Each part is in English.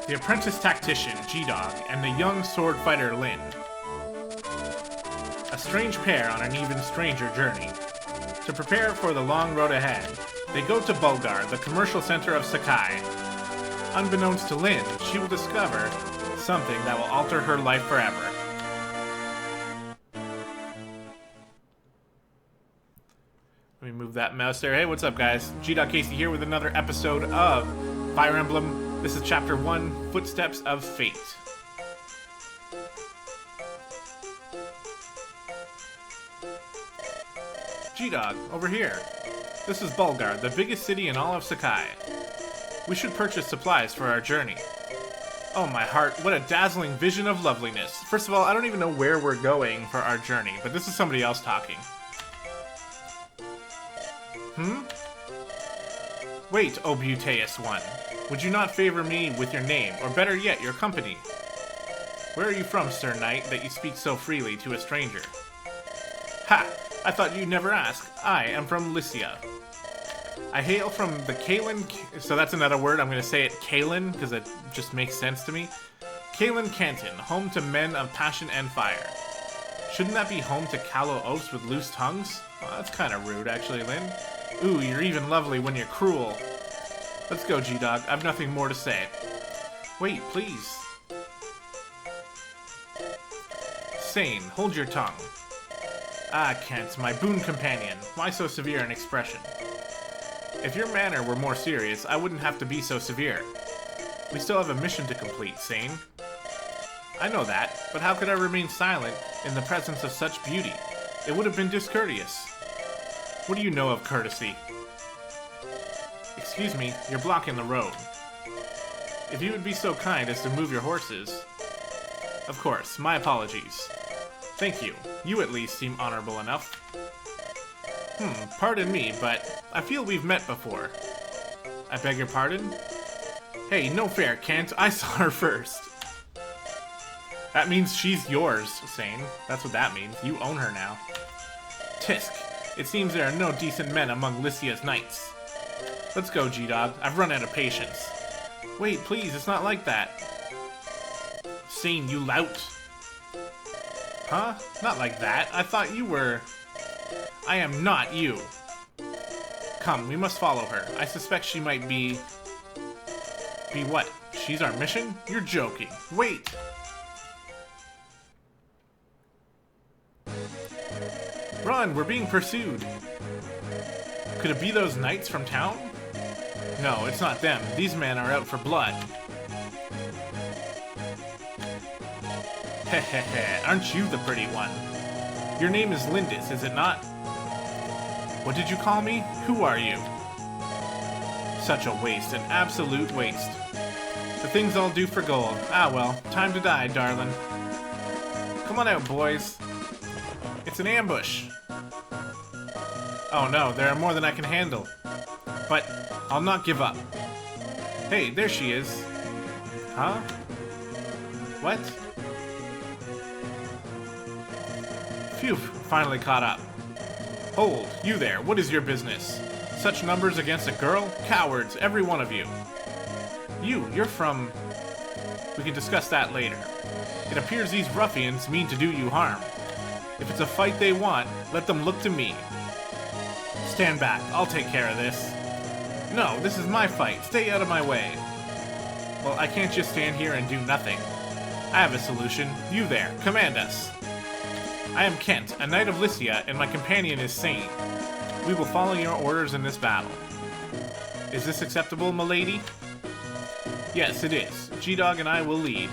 The apprentice tactician, G-Dog, and the young sword fighter, Lin. A strange pair on an even stranger journey. To prepare for the long road ahead, they go to Bulgar, the commercial center of Sakai. Unbeknownst to Lin, she will discover something that will alter her life forever. Let me move that mouse there. Hey, what's up, guys? gdoggcasey here with another episode of Fire Emblem. This is Chapter 1, Footsteps of Fate. G-Dog, over here. This is Bulgar, the biggest city in all of Sakai. We should purchase supplies for our journey. Oh my heart, what a dazzling vision of loveliness. First of all, I don't even know where we're going for our journey, but this is somebody else talking. Wait, O beauteous one. Would you not favor me with your name, or better yet, your company? Where are you from, Sir Knight, that you speak so freely to a stranger? Ha! I thought you'd never ask. I am from Lycia. I hail from the Kalen... So that's another word. I'm going to say it Kalen, because it just makes sense to me. Kalen Canton, home to men of passion and fire. Shouldn't that be home to callow oafs with loose tongues? Well, that's kind of rude, actually, Lin. Ooh, you're even lovely when you're cruel. Let's go, G-Dog. I've nothing more to say. Wait, please. Sane, hold your tongue. Ah, Kent, my boon companion. Why so severe an expression? If your manner were more serious, I wouldn't have to be so severe. We still have a mission to complete, Sane. I know that, but how could I remain silent in the presence of such beauty? It would have been discourteous. What do you know of courtesy? Excuse me, you're blocking the road. If you would be so kind as to move your horses... Of course, my apologies. Thank you. You at least seem honorable enough. Pardon me, but I feel we've met before. I beg your pardon? Hey, no fair, Kent. I saw her first. That means she's yours, Sane. That's what that means. You own her now. Tisk. It seems there are no decent men among Lycia's knights. Let's go, G-Dog. I've run out of patience. Wait, please, it's not like that. Sane, you lout. Huh? Not like that. I thought you were... I am not you. Come, we must follow her. I suspect she might be... Be what? She's our mission? You're joking. Wait! Run, we're being pursued. Could it be those knights from town? No, it's not them. These men are out for blood. Hehehe, aren't you the pretty one? Your name is Lindis, is it not? What did you call me? Who are you? Such a waste, an absolute waste. The things I'll do for gold. Ah well, time to die, darling. Come on out, boys. It's an ambush. Oh no, there are more than I can handle. But I'll not give up. Hey, there she is. Huh? What? Phew, finally caught up. Hold, you there, what is your business? Such numbers against a girl? Cowards, every one of you. You're from... We can discuss that later. It appears these ruffians mean to do you harm. If it's a fight they want, let them look to me. Stand back, I'll take care of this. No, this is my fight, stay out of my way. Well, I can't just stand here and do nothing. I have a solution. You there, command us. I am Kent, a knight of Lycia, and my companion is Sane. We will follow your orders in this battle. Is this acceptable, milady? Yes, it is. G-Dog and I will lead.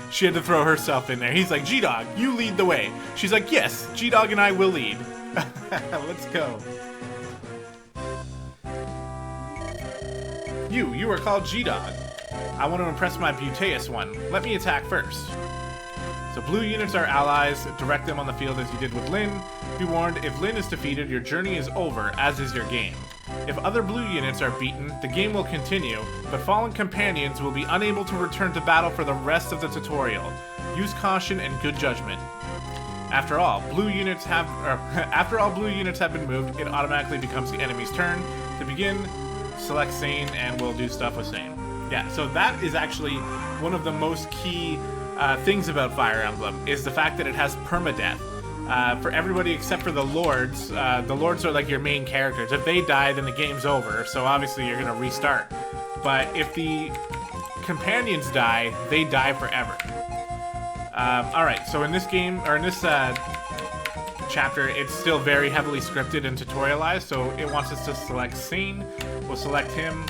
She had to throw herself in there. He's like, G-Dog, you lead the way. She's like, yes, G-Dog and I will lead. Let's go. You are called G-Dog. I want to impress my beauteous one. Let me attack first. So blue units are allies. Direct them on the field as you did with Lin. Be warned, if Lin is defeated, your journey is over, as is your game. If other blue units are beaten, the game will continue, but fallen companions will be unable to return to battle for the rest of the tutorial. Use caution and good judgment. After all blue units have been moved, it automatically becomes the enemy's turn. To begin, select Sane and we'll do stuff with Sane. Yeah, so that is actually one of the most key things about Fire Emblem, is the fact that it has permadeath. For everybody except for the lords are like your main characters. If they die, then the game's over, so obviously you're gonna restart. But if the companions die, they die forever. Alright, so in this game, or in this chapter, it's still very heavily scripted and tutorialized, so it wants us to select Sane. We'll select him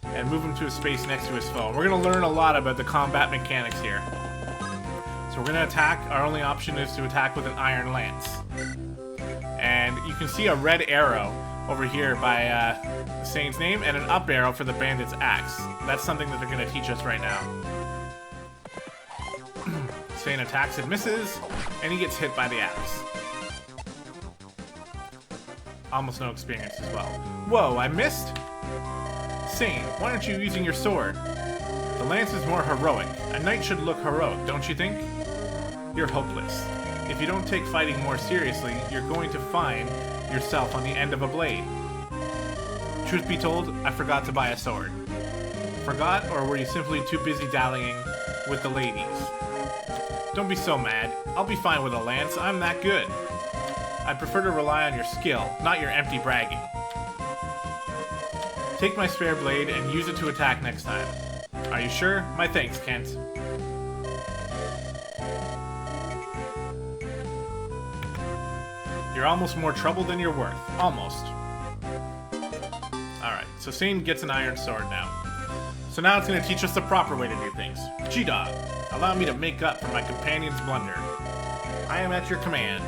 and move him to a space next to his foe. We're going to learn a lot about the combat mechanics here. So we're going to attack. Our only option is to attack with an iron lance. And you can see a red arrow over here by Sane's name, and an up arrow for the bandit's axe. That's something that they're going to teach us right now. Sane attacks and misses, and he gets hit by the axe. Almost no experience as well. Whoa, I missed? Sane, why aren't you using your sword? The lance is more heroic. A knight should look heroic, don't you think? You're hopeless. If you don't take fighting more seriously, you're going to find yourself on the end of a blade. Truth be told, I forgot to buy a sword. Forgot, or were you simply too busy dallying with the ladies? Don't be so mad. I'll be fine with a lance, I'm that good. I'd prefer to rely on your skill, not your empty bragging. Take my spare blade and use it to attack next time. Are you sure? My thanks, Kent. You're almost more trouble than you're worth. Almost. Alright, so Sane gets an iron sword now. So now it's going to teach us the proper way to do things. G-Dog, allow me to make up for my companion's blunder. I am at your command.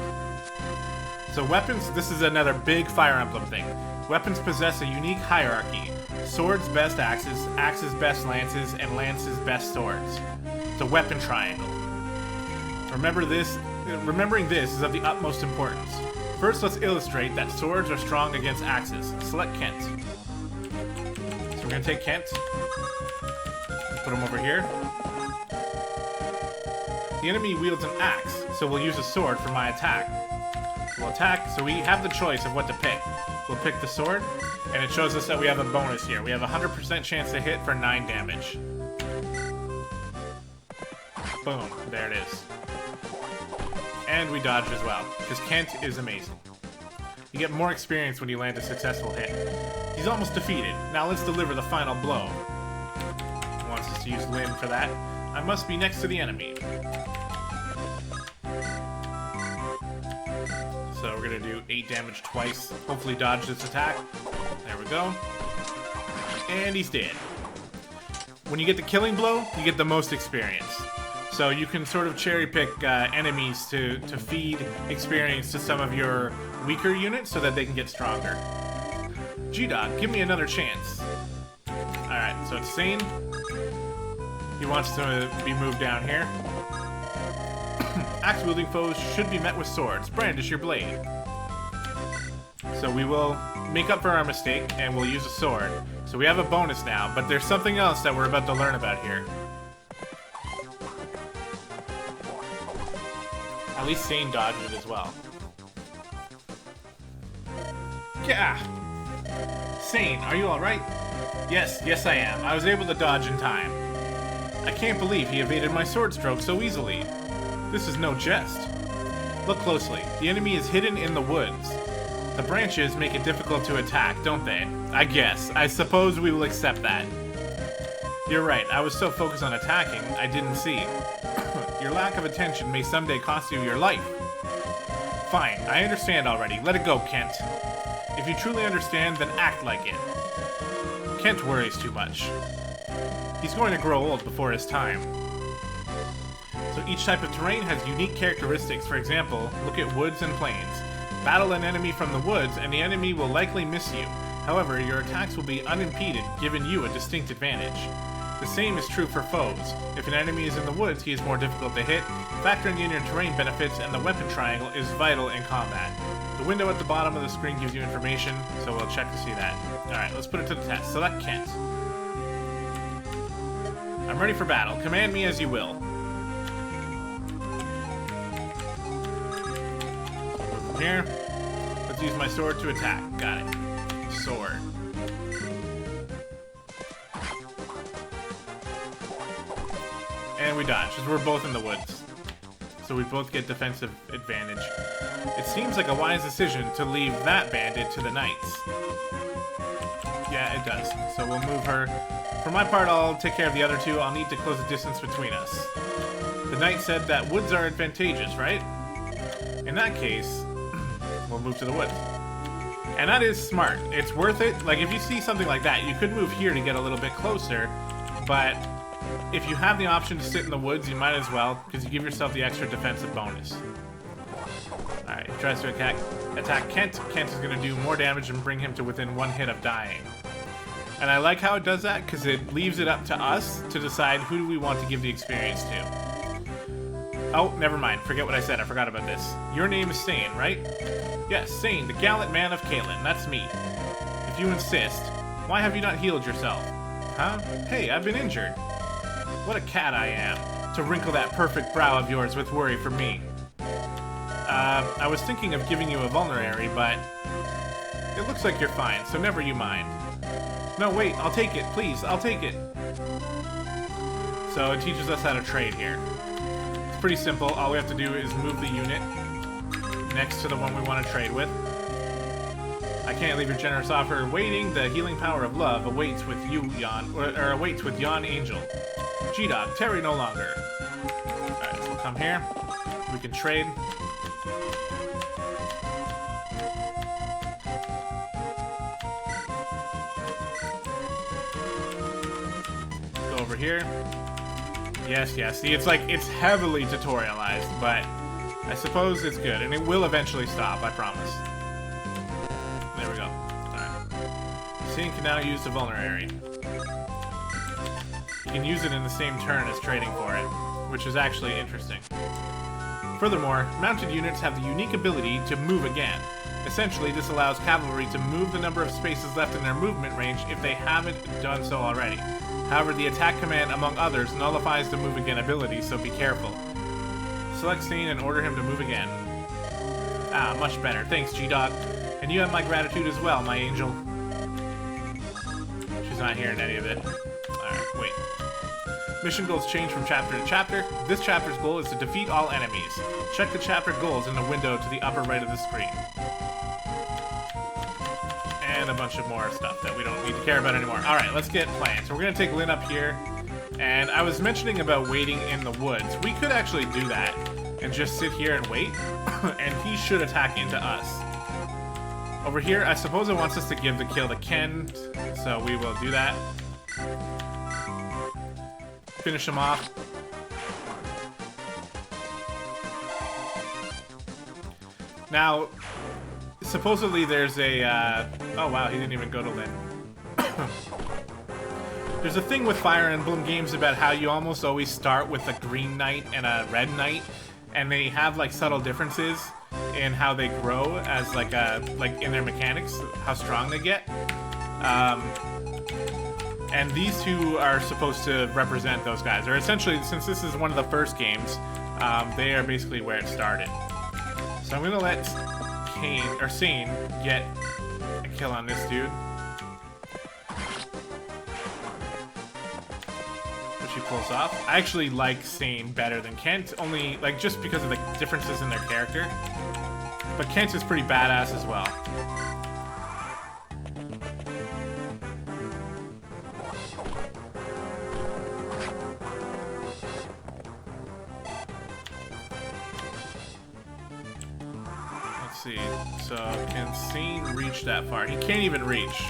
So weapons, this is another big Fire Emblem thing. Weapons possess a unique hierarchy. Swords best axes, axes best lances, and lances best swords. It's a weapon triangle. Remembering this is of the utmost importance. First, let's illustrate that swords are strong against axes. Select Kent. So we're going to take Kent. Put him over here. The enemy wields an axe, so we'll use a sword for my attack. We'll attack, so we have the choice of what to pick. We'll pick the sword, and it shows us that we have a bonus here. We have a 100% chance to hit for 9 damage. Boom, there it is. And we dodged as well, because Kent is amazing. You get more experience when you land a successful hit. He's almost defeated. Now let's deliver the final blow. He wants us to use Lynn for that. I must be next to the enemy. So we're going to do 8 damage twice. Hopefully dodge this attack. There we go. And he's dead. When you get the killing blow, you get the most experience. So you can sort of cherry pick enemies to feed experience to some of your weaker units so that they can get stronger. G-Dog, give me another chance. Alright, so it's Sane. He wants to be moved down here. Axe-wielding foes should be met with swords. Brandish your blade. So we will make up for our mistake, and we'll use a sword. So we have a bonus now, but there's something else that we're about to learn about here. At least Sane dodged it as well. Yeah. Sane, are you alright? Yes, I am. I was able to dodge in time. I can't believe he evaded my sword stroke so easily. This is no jest. Look closely. The enemy is hidden in the woods. The branches make it difficult to attack, don't they? I guess. I suppose we will accept that. You're right. I was so focused on attacking, I didn't see. Your lack of attention may someday cost you your life. Fine. I understand already. Let it go, Kent. If you truly understand, then act like it. Kent worries too much. He's going to grow old before his time. So each type of terrain has unique characteristics. For example, look at woods and plains. Battle an enemy from the woods, and the enemy will likely miss you. However, your attacks will be unimpeded, giving you a distinct advantage. The same is true for foes. If an enemy is in the woods, he is more difficult to hit. Factoring in your terrain benefits and the weapon triangle is vital in combat. The window at the bottom of the screen gives you information, so we'll check to see that. Alright, let's put it to the test. Select Kent. I'm ready for battle. Command me as you will. Here. Let's use my sword to attack. Got it. Sword. And we dodge, because we're both in the woods. So we both get defensive advantage. It seems like a wise decision to leave that bandit to the knights. Yeah, it does. So we'll move her. For my part, I'll take care of the other two. I'll need to close the distance between us. The knight said that woods are advantageous, right? In that case, we'll move to the woods. And that is smart. It's worth it. Like, if you see something like that, you could move here to get a little bit closer, but if you have the option to sit in the woods, you might as well, because you give yourself the extra defensive bonus. Alright, he tries to attack Kent. Kent is going to do more damage and bring him to within one hit of dying. And I like how it does that, because it leaves it up to us to decide who do we want to give the experience to. Oh, never mind. Forget what I said. I forgot about this. Your name is Sane, right? Yes, Sane, the gallant man of Caitlin. That's me. If you insist, why have you not healed yourself? Huh? Hey, I've been injured. What a cat I am, to wrinkle that perfect brow of yours with worry for me. I was thinking of giving you a vulnerary, but it looks like you're fine, so never you mind. No, wait, I'll take it, please, I'll take it. So it teaches us how to trade here. It's pretty simple. All we have to do is move the unit next to the one we want to trade with. I can't leave your generous offer waiting. The healing power of love awaits with you, Yon, or awaits with Yon Angel. G-Dog, tarry no longer. Alright, so we'll come here. We can trade. Go over here. Yes, yes. See, it's like, it's heavily tutorialized, but I suppose it's good, and it will eventually stop, I promise. There we go. Alright. Scene can now use the vulnerary. You can use it in the same turn as trading for it, which is actually interesting. Furthermore, mounted units have the unique ability to move again. Essentially, this allows cavalry to move the number of spaces left in their movement range if they haven't done so already. However, the attack command, among others, nullifies the move again ability, so be careful. Select Sane and order him to move again. Ah, much better. Thanks, G-Dog. And you have my gratitude as well, my angel. She's not hearing any of it. Alright, wait. Mission goals change from chapter to chapter. This chapter's goal is to defeat all enemies. Check the chapter goals in the window to the upper right of the screen. And a bunch of more stuff that we don't need to care about anymore. Alright, let's get playing. So we're going to take Lynn up here. And I was mentioning about waiting in the woods. We could actually do that and just sit here and wait. And he should attack into us. Over here, I suppose it wants us to give the kill to Ken. So we will do that. Finish him off. Now, supposedly there's a, oh wow, he didn't even go to Lynn. There's a thing with Fire Emblem games about how you almost always start with a green knight and a red knight, and they have like subtle differences in how they grow as like in their mechanics, how strong they get. And these two are supposed to represent those guys, or essentially, since this is one of the first games, they are basically where it started. So I'm gonna let Sane get a kill on this dude. Which he pulls off. I actually like Sane better than Kent, only like just because of the differences in their character. But Kent is pretty badass as well. See, so can Sane reach that far? He can't even reach.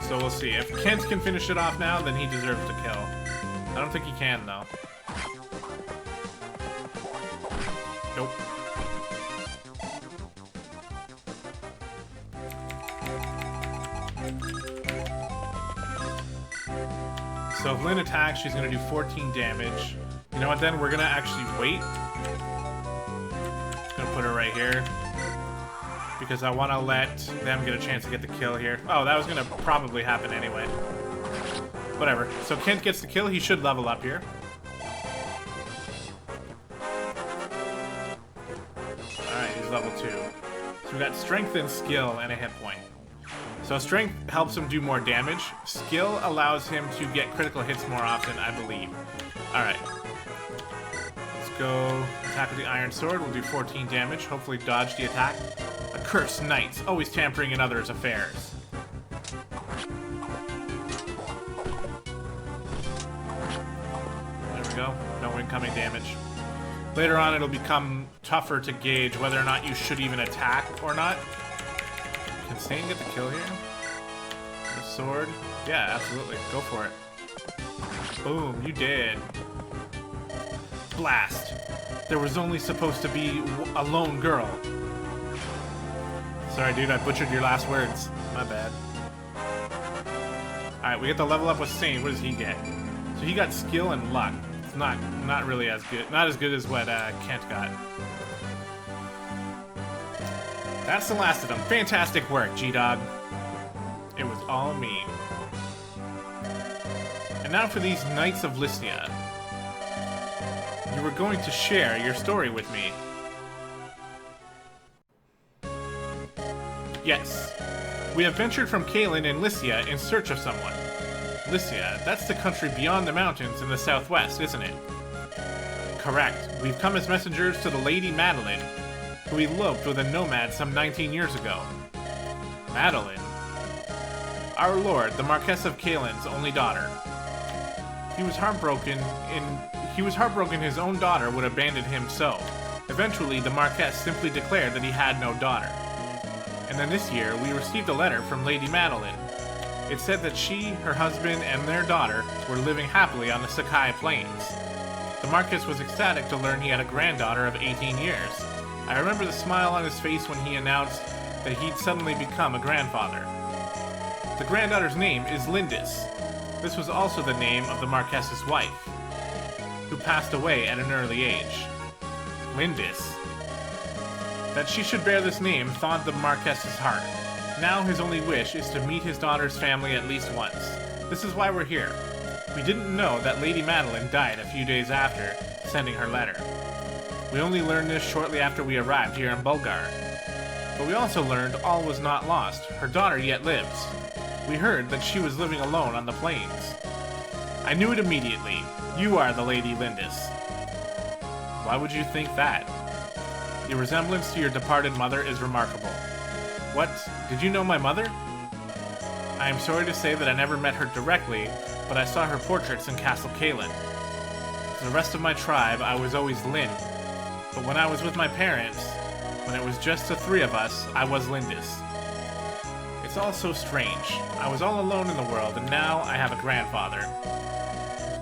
So we'll see. If Kent can finish it off now, then he deserves to kill. I don't think he can, though. Nope. So if Lynn attacks, she's going to do 14 damage. You know what, then? We're going to actually wait. Put her right here because I want to let them get a chance to get the kill here. Oh, that was going to probably happen anyway. Whatever. So Kent gets the kill. He should level up here. Alright, he's level 2. So we got strength and skill and a hit point. So strength helps him do more damage. Skill allows him to get critical hits more often, I believe. Alright. Let's go attack with the Iron Sword. We'll do 14 damage. Hopefully dodge the attack. Accursed knights, always tampering in others' affairs. There we go. No incoming damage. Later on, it'll become tougher to gauge whether or not you should even attack or not. Can Satan get the kill here? The sword? Yeah, absolutely. Go for it. Boom, you did. Blast. There was only supposed to be a lone girl. Sorry, dude, I butchered your last words. My bad. Alright, we get the level up with Saint. What does he get? So he got skill and luck. It's not really as good. Not as good as what Kent got. That's the last of them. Fantastic work, gdogg. It was all me. And now for these Knights of Lycia. You were going to share your story with me. Yes. We have ventured from Caelin and Lycia in search of someone. Lycia, that's the country beyond the mountains in the southwest, isn't it? Correct. We've come as messengers to the Lady Madeline, who eloped with a nomad some 19 years ago. Madeline? Our lord, the Marquess of Caelin's only daughter. He was heartbroken his own daughter would abandon him so. Eventually, the Marquess simply declared that he had no daughter. And then this year, we received a letter from Lady Madeline. It said that she, her husband, and their daughter were living happily on the Sakai Plains. The Marquess was ecstatic to learn he had a granddaughter of 18 years. I remember the smile on his face when he announced that he'd suddenly become a grandfather. The granddaughter's name is Lindis. This was also the name of the Marquess's wife, who passed away at an early age. Lindis. That she should bear this name thawed the Marquess's heart. Now his only wish is to meet his daughter's family at least once. This is why we're here. We didn't know that Lady Madeline died a few days after sending her letter. We only learned this shortly after we arrived here in Bulgar. But we also learned all was not lost. Her daughter yet lives. We heard that she was living alone on the plains. I knew it immediately. You are the Lady Lindis. Why would you think that? Your resemblance to your departed mother is remarkable. What? Did you know my mother? I am sorry to say that I never met her directly, but I saw her portraits in Castle Caelin. To the rest of my tribe, I was always Lynn. But when I was with my parents, when it was just the three of us, I was Lindis. It's all so strange. I was all alone in the world, and now I have a grandfather.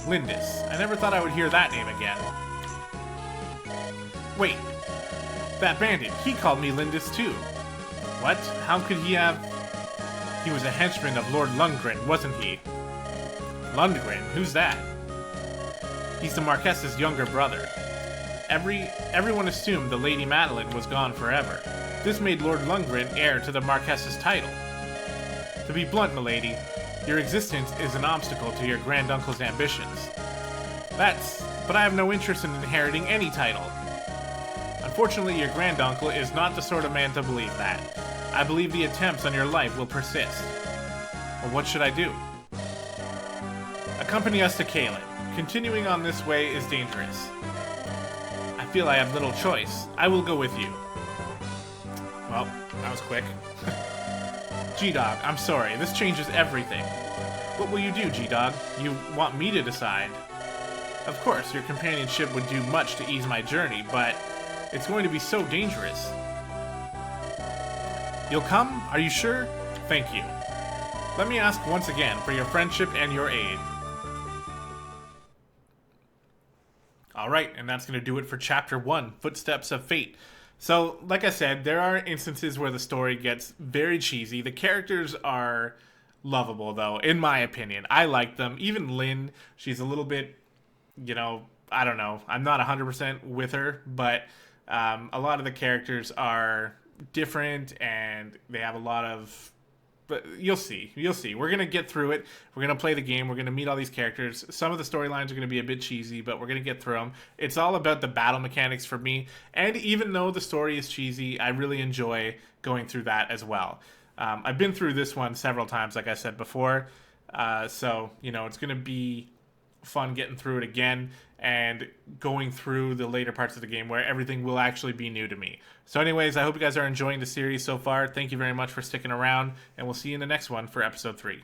Lindis. I never thought I would hear that name again. Wait. That bandit, he called me Lindis too. What? How could he have... He was a henchman of Lord Lundgren, wasn't he? Lundgren? Who's that? He's the Marquess's younger brother. Everyone assumed the Lady Madeline was gone forever. This made Lord Lundgren heir to the Marquess's title. To be blunt, milady, your existence is an obstacle to your granduncle's ambitions. But I have no interest in inheriting any title. Unfortunately, your granduncle is not the sort of man to believe that. I believe the attempts on your life will persist. Well, what should I do? Accompany us to Caelin. Continuing on this way is dangerous. I feel I have little choice. I will go with you. Well, that was quick. gdogg, I'm sorry. This changes everything. What will you do, gdogg? You want me to decide? Of course, your companionship would do much to ease my journey, but it's going to be so dangerous. You'll come? Are you sure? Thank you. Let me ask once again for your friendship and your aid. Alright, and that's going to do it for Chapter 1, Footsteps of Fate. So, like I said, there are instances where the story gets very cheesy. The characters are lovable, though, in my opinion. I like them. Even Lynn, she's a little bit, I don't know. I'm not 100% with her, but a lot of the characters are different, and they have a lot of... But you'll see. We're going to get through it. We're going to play the game. We're going to meet all these characters. Some of the storylines are going to be a bit cheesy, but we're going to get through them. It's all about the battle mechanics for me. And even though the story is cheesy, I really enjoy going through that as well. I've been through this one several times, like I said before. So, it's going to be fun getting through it again and going through the later parts of the game where everything will actually be new to me. So anyways, I hope you guys are enjoying the series so far. Thank you very much for sticking around, and we'll see you in the next one for episode 3.